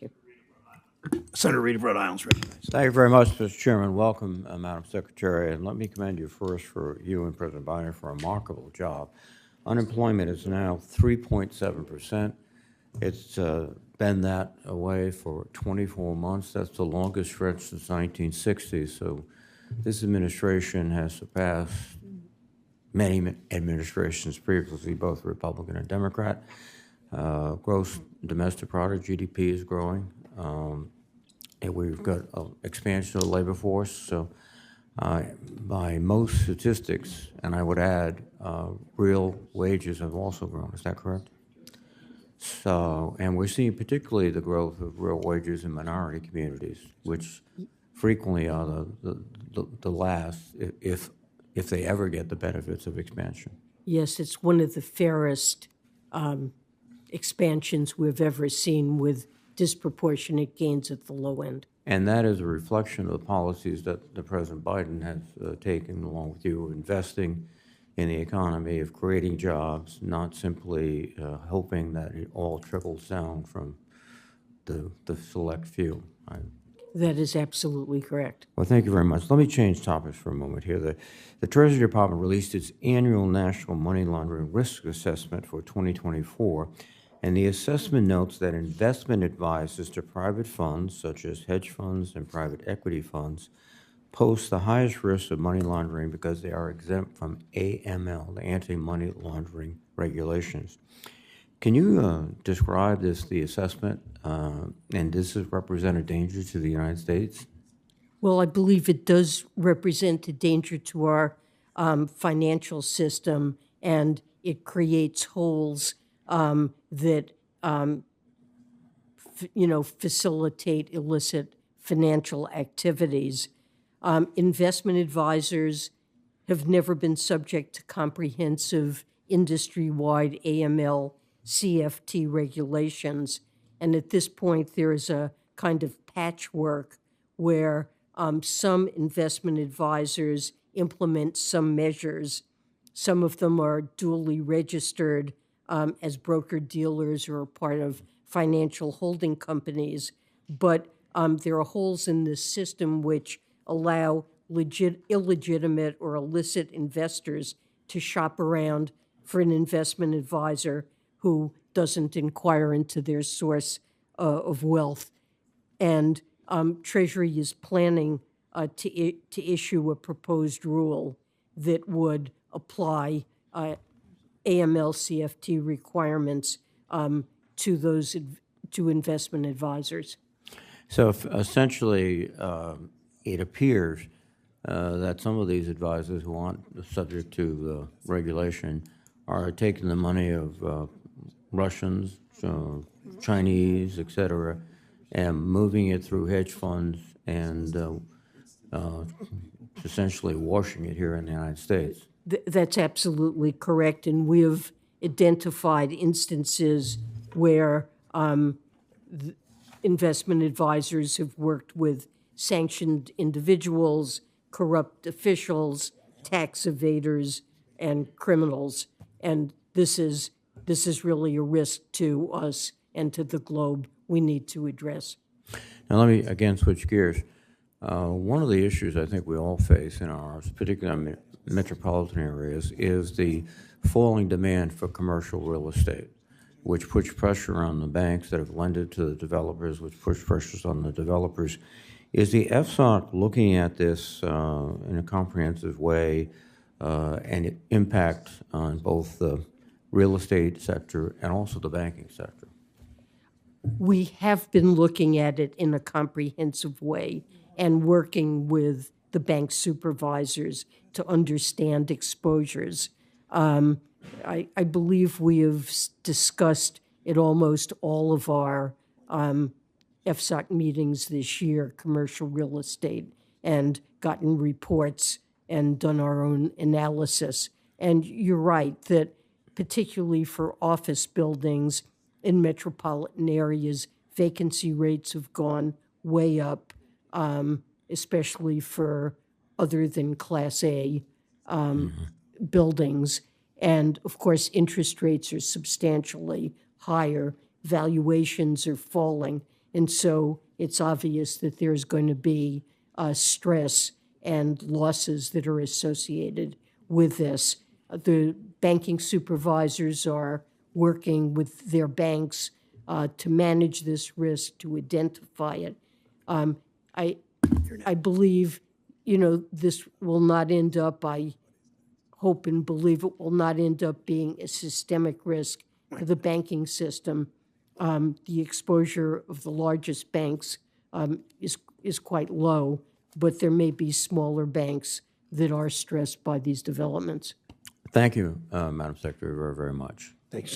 Thank you. Senator Reid of Rhode Island is recognized. Thank you very much, Mr. Chairman. Welcome, Madam Secretary. And let me commend you first for you and President Biden for a remarkable job. Unemployment is now 3.7%. It's been that way for 24 months. That's the longest stretch since 1960. So this administration has surpassed many administrations previously, both Republican and Democrat. Gross domestic product, GDP, is growing. And we've got expansion of the labor force. So by most statistics, and I would add, real wages have also grown. Is that correct? So, and we're seeing particularly the growth of real wages in minority communities, which frequently are the last, if they ever get the benefits of expansion. Yes, it's one of the fairest expansions we've ever seen, with disproportionate gains at the low end. And that is a reflection of the policies that the President Biden has taken, along with you, investing in the economy, of creating jobs, not simply hoping that it all trickles down from the select few. That is absolutely correct. Well, thank you very much. Let me change topics for a moment here. The Treasury Department released its annual National Money Laundering Risk Assessment for 2024, and the assessment notes that investment advisors to private funds, such as hedge funds and private equity funds, pose the highest risk of money laundering because they are exempt from AML, the anti-money laundering regulations. Can you describe the assessment, and does this represent a danger to the United States? Well, I believe it does represent a danger to our financial system, and it creates holes that facilitate illicit financial activities. Investment advisors have never been subject to comprehensive industry-wide AML CFT regulations, and at this point there is a kind of patchwork where some investment advisors implement some measures. Some of them are duly registered as broker-dealers or part of financial holding companies, but there are holes in this system which allow illegitimate or illicit investors to shop around for an investment advisor who doesn't inquire into their source of wealth. And Treasury is planning to issue a proposed rule that would apply AML-CFT requirements to investment advisors. So essentially, it appears that some of these advisors who aren't subject to regulation are taking the money of Russians, Chinese, et cetera, and moving it through hedge funds and essentially washing it here in the United States. That's absolutely correct, and we have identified instances where investment advisors have worked with sanctioned individuals, corrupt officials, tax evaders, and criminals, and this is really a risk to us and to the globe we need to address. Now let me again switch gears. One of the issues I think we all face in our particular metropolitan areas is the falling demand for commercial real estate, which puts pressure on the banks that have lended to the developers, which puts pressures on the developers. Is the FSOC looking at this in a comprehensive way and impact on both the real estate sector and also the banking sector? We have been looking at it in a comprehensive way and working with the bank supervisors to understand exposures. I believe we have discussed at almost all of our FSOC meetings this year, commercial real estate, and gotten reports and done our own analysis. And you're right that particularly for office buildings in metropolitan areas, vacancy rates have gone way up, especially for other than Class A buildings. And of course, interest rates are substantially higher, valuations are falling, And so it's obvious that there's going to be stress and losses that are associated with this. The banking supervisors are working with their banks to manage this risk, to identify it. I believe, this will not end up, I hope and believe it will not end up being a systemic risk to the banking system. The exposure of the largest banks is quite low, but there may be smaller banks that are stressed by these developments. Thank you, Madam Secretary, very, very much. Thanks, Senator.